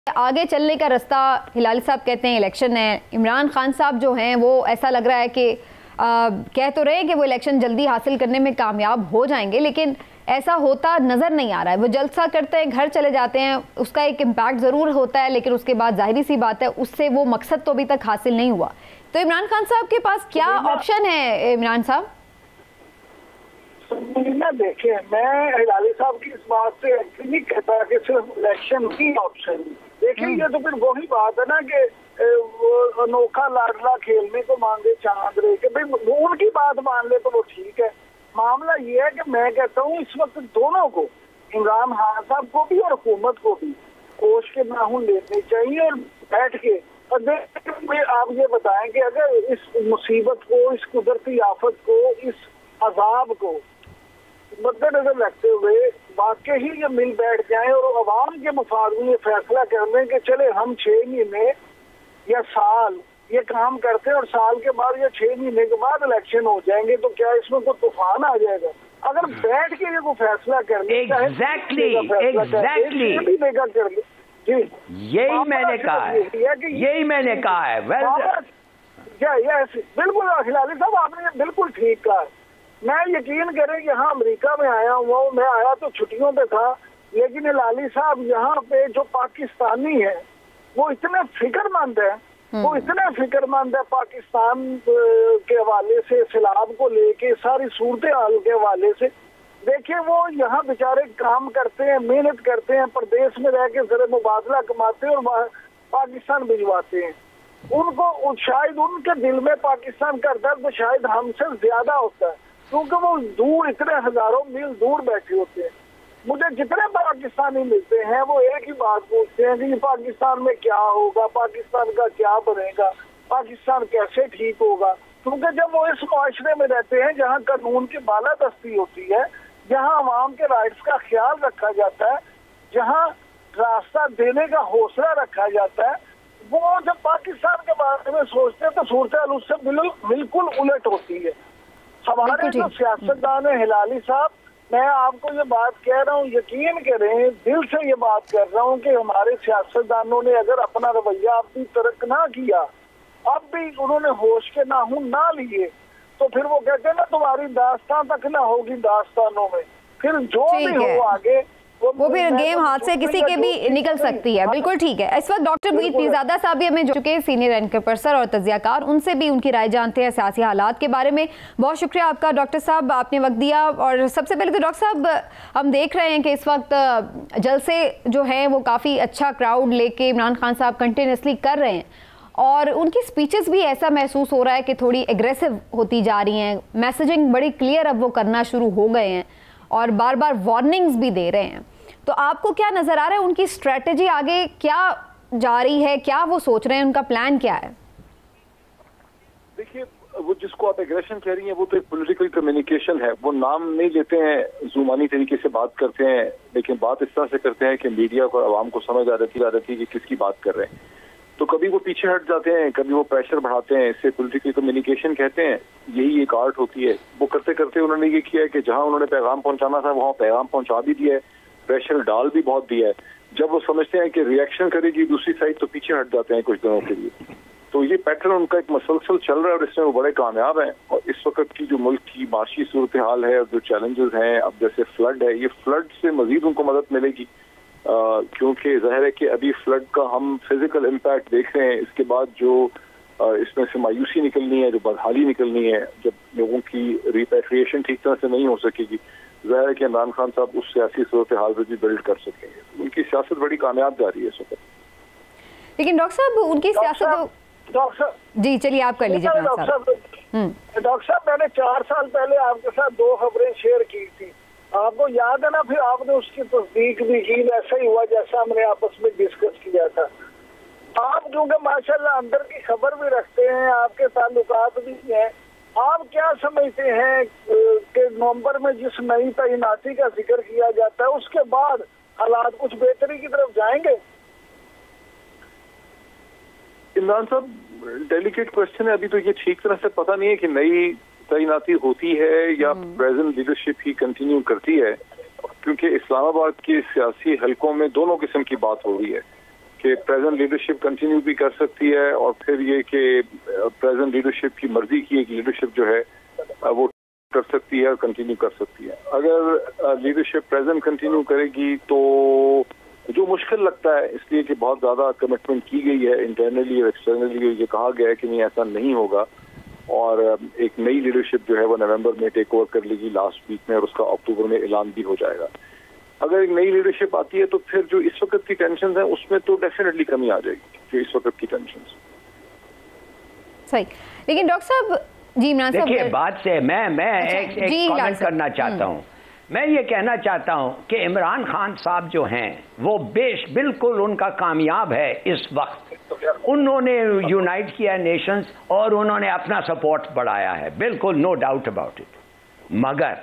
आगे चलने का रास्ता हिलाली साहब कहते हैं इलेक्शन है। इमरान खान साहब जो हैं वो ऐसा लग रहा है कि कह तो रहे हैं कि वो इलेक्शन जल्दी हासिल करने में कामयाब हो जाएंगे, लेकिन ऐसा होता नज़र नहीं आ रहा है। वो जलसा करते हैं, घर चले जाते हैं, उसका एक इम्पैक्ट ज़रूर होता है, लेकिन उसके बाद जाहिर सी बात है उससे वो मकसद तो अभी तक हासिल नहीं हुआ। तो इमरान खान साहब के पास क्या ऑप्शन है? इमरान साहब देखिए, मैं हिलाली साहब की इस बात से नहीं कहता कि सिर्फ इलेक्शन ही ऑप्शन। देखिए, ये तो फिर वही बात है ना कि वो अनोखा लाडला खेलने को मांगे चांद रे के भाई उनकी बात मान ले तो वो ठीक है। मामला ये है कि मैं कहता हूँ इस वक्त दोनों को, इमरान खान साहब को भी और हुकूमत को भी, होश के नाखून लेने चाहिए और बैठ के आप ये बताएं कि अगर इस मुसीबत को, इस कुदरती आफत को, इस अजाब को मद्देनजर रखते हुए वाकई ही ये मिल बैठ जाए और अवाम के मफाद में ये फैसला कर लें कि चले हम 6 महीने या साल ये काम करते हैं और साल के बाद या 6 महीने के बाद इलेक्शन हो जाएंगे, तो क्या इसमें कोई तूफान आ जाएगा? अगर बैठ के ये कोई फैसला कर ले, एग्जैक्टली कर ले जी, यही मैंने कहा है, यही मैंने कहा है। बिल्कुल हिलाली साहब, आपने ये बिल्कुल ठीक कहा। मैं यकीन करें यहाँ अमेरिका में आया हुआ हूँ, मैं आया तो छुट्टियों पे था, लेकिन हिलाली साहब यहाँ पे जो पाकिस्तानी है वो इतने फिक्रमंद है, वो इतने फिक्रमंद है पाकिस्तान के हवाले से, सैलाब को लेके, सारी सूरत हाल के हवाले से। देखिए, वो यहाँ बेचारे काम करते हैं, मेहनत करते हैं, प्रदेश में रह के जरा मुबादला कमाते हैं और पाकिस्तान भिजवाते हैं। उनको शायद उनके दिल में पाकिस्तान का दर्द शायद हमसे ज्यादा होता है, क्योंकि वो दूर, इतने हजारों मील दूर बैठे होते हैं। मुझे जितने पाकिस्तानी मिलते हैं वो एक ही बात पूछते हैं कि पाकिस्तान में क्या होगा, पाकिस्तान का क्या बनेगा, पाकिस्तान कैसे ठीक होगा। क्योंकि जब वो इस माशरे में रहते हैं जहाँ कानून की बालादस्ती होती है, जहाँ अवाम के राइट्स का ख्याल रखा जाता है, जहाँ रास्ता देने का हौसला रखा जाता है, वो जब पाकिस्तान के बारे में सोचते हैं तो सूरत उससे बिल्कुल उलट होती है। हमारे जो सियासतदान है हिलाली साहब, मैं आपको ये बात कह रहा हूँ, यकीन करें, दिल से ये बात कर रहा हूँ कि हमारे सियासतदानों ने अगर अपना रवैया अपनी तरक ना किया, अब भी उन्होंने होश के नाखून ना लिए, तो फिर वो कहते हैं ना तुम्हारी दास्तान तक ना होगी दास्तानों में, फिर जो भी हो आगे वो भी गेम हाथ से किसी के भी निकल सकती है। बिल्कुल ठीक है। इस वक्त डॉक्टर मुहीद पीरजादा साहब भी हमें जुड़ के सीनियर एंकर पर्सन और तज्जियाकार, उनसे भी उनकी राय जानते हैं सियासी हालात के बारे में। बहुत शुक्रिया आपका डॉक्टर साहब, आपने वक्त दिया। और सबसे पहले तो डॉक्टर साहब, हम देख रहे हैं कि इस वक्त जलसे जो है वो काफ़ी अच्छा क्राउड लेके इमरान खान साहब कंटिन्यूसली कर रहे हैं और उनकी स्पीचेस भी ऐसा महसूस हो रहा है कि थोड़ी एग्रेसिव होती जा रही हैं। मैसेजिंग बड़ी क्लियर अब वो करना शुरू हो गए हैं और बार बार वार्निंग्स भी दे रहे हैं। तो आपको क्या नजर आ रहा है, उनकी स्ट्रेटेजी आगे क्या जा रही है, क्या वो सोच रहे हैं, उनका प्लान क्या है? देखिए, वो जिसको आप एग्रेशन कह रही हैं वो तो एक पॉलिटिकल कम्युनिकेशन है। वो नाम नहीं लेते हैं, जुबानी तरीके से बात करते हैं, लेकिन बात इस तरह से करते हैं कि मीडिया को, आवाम को समझ आ जाती है कि किसकी बात कर रहे हैं। तो कभी वो पीछे हट जाते हैं, कभी वो प्रेशर बढ़ाते हैं, इससे पॉलिटिकल कम्युनिकेशन कहते हैं। यही एक आर्ट होती है। वो करते करते उन्होंने ये किया है कि जहां उन्होंने पैगाम पहुंचाना था वहां पैगाम पहुंचा भी दिया है, प्रेशर डाल भी बहुत दिया है। जब वो समझते हैं कि रिएक्शन करेगी दूसरी साइड तो पीछे हट जाते हैं कुछ दिनों के लिए। तो ये पैटर्न उनका एक मसलसल चल रहा है और इसमें वो बड़े कामयाब हैं। और इस वक्त की जो मुल्क की माशी सूरत हाल है और जो चैलेंजेस हैं, अब जैसे फ्लड है, ये फ्लड से मजीद उनको मदद मिलेगी, क्योंकि जाहिर है कि अभी फ्लड का हम फिजिकल इम्पैक्ट देख रहे हैं। इसके बाद जो इसमें से मायूसी निकलनी है, जो बदहाली निकलनी है, जब लोगों की रिपैट्रिएशन ठीक तरह से नहीं हो सकेगी, जाहिर है कि इमरान खान साहब उस सियासी सूरत हाल पर भी बिल्ड कर सकेंगे। उनकी सियासत बड़ी कामयाब जा रही है इस वक्त। लेकिन डॉक्टर साहब, उनकी सियासत जी, चलिए आप कर लीजिए। डॉक्टर साहब, मैंने 4 साल पहले आपके साथ 2 खबरें शेयर की थी, आपको याद है ना? फिर आपने उसकी तस्दीक भी की, वैसा ही हुआ जैसा हमने आपस में डिस्कस किया था। आप क्योंकि माशाल्लाह अंदर की खबर भी रखते हैं, आपके ताल्लुकात भी हैं, आप क्या समझते हैं कि नवंबर में जिस नई तैनाती का जिक्र किया जाता है उसके बाद हालात कुछ बेहतरी की तरफ जाएंगे? इमरान साहब, डेलिकेट क्वेश्चन है। अभी तो ये ठीक तरह से पता नहीं है कि नई तैनाती होती है या प्रेजेंट लीडरशिप ही कंटिन्यू करती है, क्योंकि इस्लामाबाद के सियासी हलकों में दोनों किस्म की बात हो रही है कि प्रेजेंट लीडरशिप कंटिन्यू भी कर सकती है और फिर ये कि प्रेजेंट लीडरशिप की मर्जी की एक लीडरशिप जो है वो कर सकती है और कंटिन्यू कर सकती है। अगर लीडरशिप प्रेजेंट कंटिन्यू करेगी तो जो मुश्किल लगता है, इसलिए कि बहुत ज़्यादा कमिटमेंट की गई है इंटरनली और एक्सटर्नली, ये कहा गया है कि नहीं ऐसा नहीं होगा और एक नई लीडरशिप जो है वो नवंबर में टेक ओवर कर लेगी लास्ट वीक में और उसका अक्टूबर में ऐलान भी हो जाएगा। अगर एक नई लीडरशिप आती है तो फिर जो इस वक्त की टेंशन है उसमें तो डेफिनेटली कमी आ जाएगी, जो इस वक्त की टेंशन। सही, लेकिन डॉक्टर साहब जी इमरान साहब देखिए बात से मैं एक कमेंट करना चाहता हूँ। मैं ये कहना चाहता हूँ कि इमरान खान साहब जो हैं वो बिल्कुल उनका कामयाब है इस वक्त। उन्होंने यूनाइट किया नेशंस और उन्होंने अपना सपोर्ट बढ़ाया है, बिल्कुल नो डाउट अबाउट इट। मगर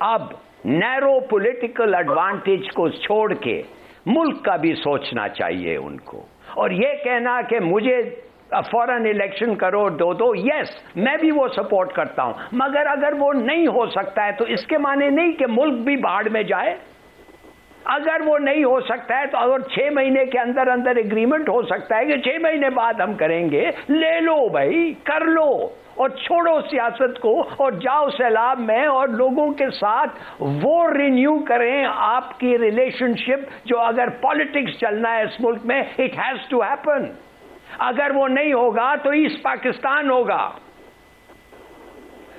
अब नैरो पॉलिटिकल एडवांटेज को छोड़ के मुल्क का भी सोचना चाहिए उनको। और ये कहना कि मुझे फॉरेन इलेक्शन करो दो, यस मैं भी वो सपोर्ट करता हूं, मगर अगर वो नहीं हो सकता है तो इसके माने नहीं कि मुल्क भी बाढ़ में जाए। अगर वो नहीं हो सकता है तो अगर 6 महीने के अंदर अंदर एग्रीमेंट हो सकता है कि 6 महीने बाद हम करेंगे, ले लो भाई, कर लो और छोड़ो सियासत को और जाओ सैलाब में और लोगों के साथ वो रिन्यू करें आपकी रिलेशनशिप। जो अगर पॉलिटिक्स चलना है इस मुल्क में, इट हैज टू हैपन। अगर वो नहीं होगा तो ईस्ट पाकिस्तान होगा,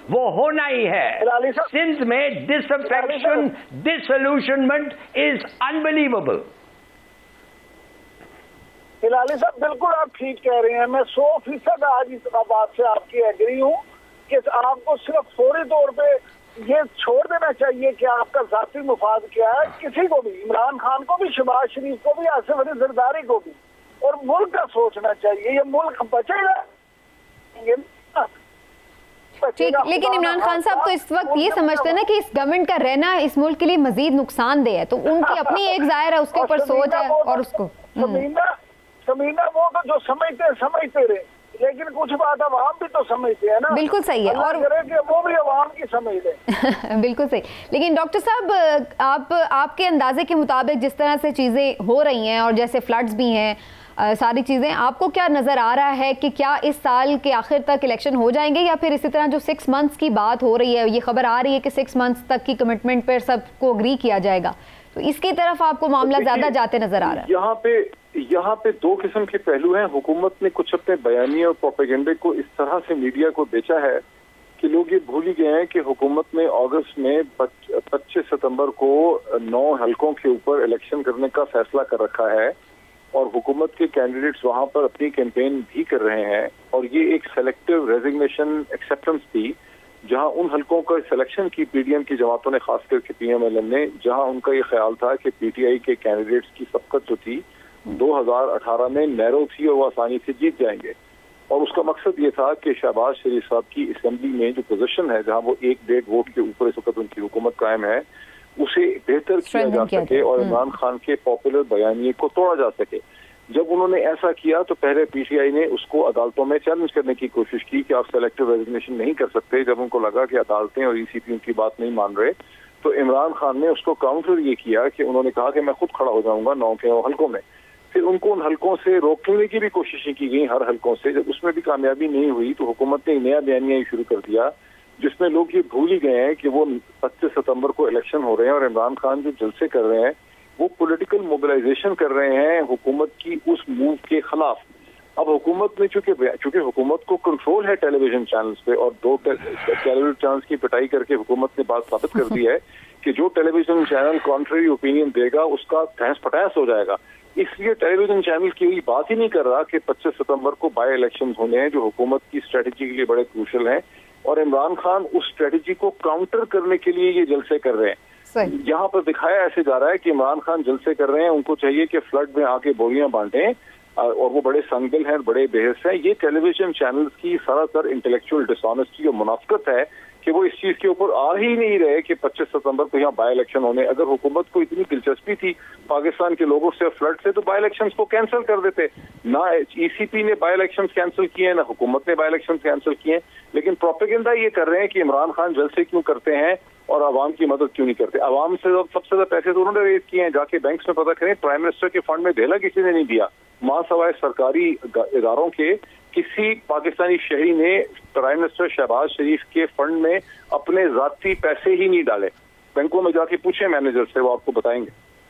वो होना ही है। सिंध में डिसअफेक्शन, डिसोल्यूशनमेंट इज अनबिलीवेबल। हिलाली साहब बिल्कुल आप ठीक कह रहे हैं, मैं 100% आज इस बात से आपकी एग्री हूँ कि आपको सिर्फ फौरी तौर पे ये छोड़ देना चाहिए कि आपका जाती मुफाद क्या है। किसी को भी, इमरान खान को भी, शहबाज शरीफ को भी, आसिफ अली जरदारी को भी, और मुल्क का सोचना चाहिए। ये मुल्क बचेगा ठीक, लेकिन इमरान खान साहब तो इस वक्त ये समझते हैं ना कि इस गवर्नमेंट का रहना इस मुल्क के लिए मजीद नुकसानदेह है, तो उनकी अपनी एक जाहिर है उसके ऊपर सोच है और उसको समीना वो तो जो समझते रहे, लेकिन कुछ बात अवाम भी तो समझते हैं ना। बिल्कुल सही है, और वो भी अवाम की समझ ले। बिल्कुल सही। लेकिन डॉक्टर साहब आपके अंदाजे के मुताबिक जिस तरह से चीज़ें हो रही हैं और जैसे फ्लड्स भी हैं, सारी चीज़ें, आपको क्या नज़र आ रहा है कि क्या इस साल के आखिर तक इलेक्शन हो जाएंगे या फिर इसी तरह जो 6 मंथ्स की बात हो रही है, ये खबर आ रही है कि 6 मंथ्स तक की कमिटमेंट पर सबको अग्री किया जाएगा, तो इसकी तरफ आपको मामला ज़्यादा जाते नज़र आ रहा है? यहाँ पे 2 किस्म के पहलू हैं। हुकूमत ने कुछ अपने बयानिए और प्रोपेगेंडे को इस तरह से मीडिया को बेचा है कि लोग ये भूल ही गए हैं कि हुकूमत ने अगस्त में 25 सितंबर को 9 हलकों के ऊपर इलेक्शन करने का फैसला कर रखा है और हुकूमत के कैंडिडेट्स वहां पर अपनी कैंपेन भी कर रहे हैं। और ये एक सेलेक्टिव रेजिग्नेशन एक्सेप्टेंस थी, जहां उन हलकों का सिलेक्शन की पीडीएम की जमातों ने, खास करके पीएमएलएन ने, जहां उनका ये ख्याल था कि पीटीआई के कैंडिडेट्स की सबकत जो थी 2018 में नैरो थी और वो आसानी से जीत जाएंगे। और उसका मकसद ये था कि शहबाज शरीफ साहब की असेंबली में जो पोजीशन है, जहां वो 1-1.5 वोट के ऊपर इस वक्त उनकी हुकूमत कायम है, उसे बेहतर किया जा सके और इमरान खान के पॉपुलर बयानिए को तोड़ा जा सके। जब उन्होंने ऐसा किया तो पहले पीटीआई ने उसको अदालतों में चैलेंज करने की कोशिश की कि आप सेलेक्टिव रेजिग्नेशन नहीं कर सकते। जब उनको लगा कि अदालतें और ईसीपी उनकी बात नहीं मान रहे, तो इमरान खान ने उसको काउंटर ये किया कि उन्होंने कहा कि मैं खुद खड़ा हो जाऊंगा 9 के 9 हलकों में। फिर उनको उन हलकों से रोकने की भी कोशिशें की गई, हर हलकों से। जब उसमें भी कामयाबी नहीं हुई तो हुकूमत ने नया बयानिया शुरू कर दिया, जिसमें लोग ये भूल ही गए हैं कि वो 25 सितंबर को इलेक्शन हो रहे हैं और इमरान खान जो जलसे कर रहे हैं वो पॉलिटिकल मोबिलाइजेशन कर रहे हैं हुकूमत की उस मूव के खिलाफ। अब हुकूमत ने चूंकि हुकूमत को कंट्रोल है टेलीविजन चैनल्स पे और 2 टेलीविजन चैनल्स की पिटाई करके हुकूमत ने बात साबित कर दी है कि जो टेलीविजन चैनल कॉन्ट्ररी ओपिनियन देगा उसका तहस पटास हो जाएगा। इसलिए टेलीविजन चैनल की बात ही नहीं कर रहा कि 25 सितंबर को बाई इलेक्शन होने हैं, जो हुकूमत की स्ट्रेटेजी के लिए बड़े क्रूशल हैं, और इमरान खान उस स्ट्रेटेजी को काउंटर करने के लिए ये जलसे कर रहे हैं। यहाँ पर दिखाया ऐसे जा रहा है कि इमरान खान जलसे कर रहे हैं, उनको चाहिए कि फ्लड में आके बोरियां बांटें और वो बड़े संगल हैं, बड़े बेहस हैं। ये टेलीविजन चैनल्स की सरासर इंटेलेक्चुअल डिसऑनेस्टी और मुनाफिकत है कि वो इस चीज के ऊपर आ ही नहीं रहे कि 25 सितंबर को यहाँ बाई इलेक्शन होने। अगर हुकूमत को इतनी दिलचस्पी थी पाकिस्तान के लोगों से फ्लड से, तो बाई इलेक्शन को कैंसिल कर देते। ना ईसीपी ने बाई इलेक्शन कैंसिल किए हैं, ना हुकूमत ने बाई इलेक्शन कैंसिल किए हैं, लेकिन प्रोपेगेंडा ये कर रहे हैं कि इमरान खान जलसे क्यों करते हैं और आवाम की मदद क्यों नहीं करते। आवाम से सबसे ज्यादा पैसे तो उन्होंने रेज किए हैं, जाके बैंक में पता करें, प्राइम मिनिस्टर के फंड में धेला किसी ने नहीं दिया। मां सवाए सरकारी इदारों के किसी पाकिस्तानी शहरी ने प्राइम मिनिस्टर शहबाज शरीफ के फंड में अपने जाती पैसे ही नहीं डाले। बैंकों में जाके पूछे मैनेजर से, वो आपको बताएंगे।